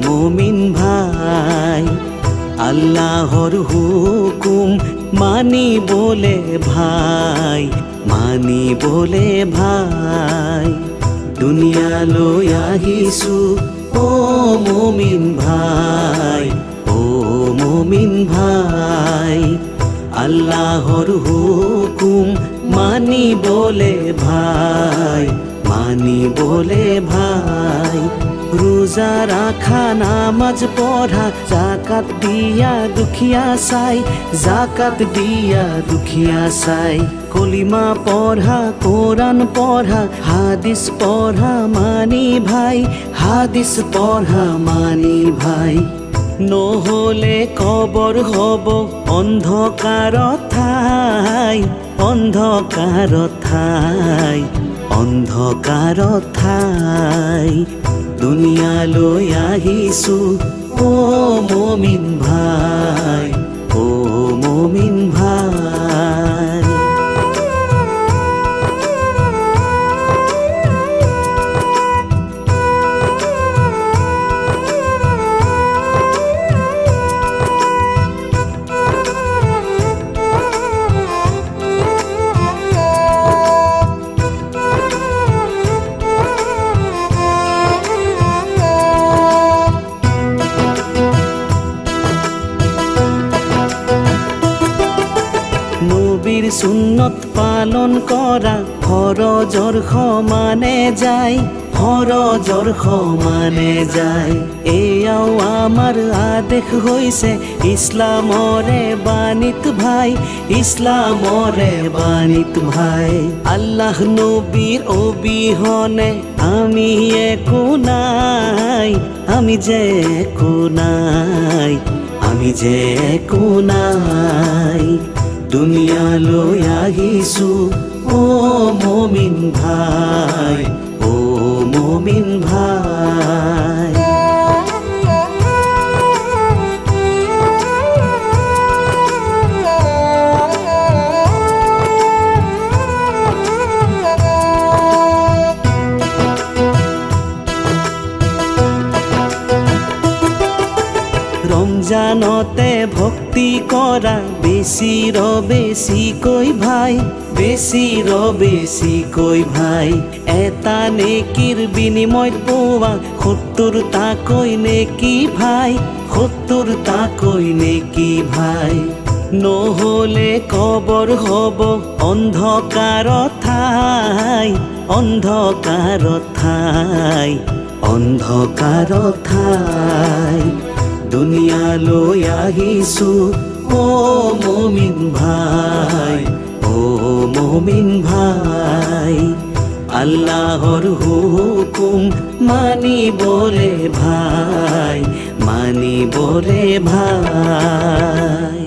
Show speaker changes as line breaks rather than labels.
মুমিন ভাই আল্লাহর হুকুম মানি বলে ভাই মানি বলে ভাই দুনিয়া লৈ আহিছো ও মুমিন ভাই ও মুমিন ভাই আল্লাহর হুকুম মানি বলে ভাই মানি বলে ভাই রোজা রাখা নামাজ পড়া যাকাত দিয়া দুখিয়া চাই যাকাত দিয়া দুখিয়া চাই কলিমা পড়া কোরআন পড়া হাদিস পড়া মানি ভাই হাদিস পড়া মানি ভাই নহলে কবর হব অন্ধকার ঠাই অন্ধকার ঠাই অন্ধকার ঠাই দুনিয়া লৈ আহিছো ও মুমিন ভাই ও মুমিন ভাই নবীর সুন্নত পালন করা ফরজর সমানে যায় ফরজর সমানে যায় এয়াও আমার আদেশ হৈছে ইসলামরে বাণীত ভাই ইসলামরে বাণীত ভাই আল্লাহ নবীর অবিহনে আমি একো নাই আমি যে একো নাই আমি যে একো নাই দুনিয়া লৈ আহিছো ও মুমিন ভাই ও মুমিন ভাই রমজানতে ভক্তি করা বেশির বেশি কই ভাই বেশির বেশি কই ভাই এটা নেকির বিনিময় পোৱা ৭০টা কই নেকি ভাই ৭০টা কই নেকি ভাই নহলে কবর হব অন্ধকার ঠাই অন্ধকার ঠাই অন্ধকার ঠাই দুনিয়া লৈ আহিছো ও মুমিন ভাই ও মুমিন ভাই আল্লাহর হুকুম মানি বলে ভাই মানি বলে ভাই।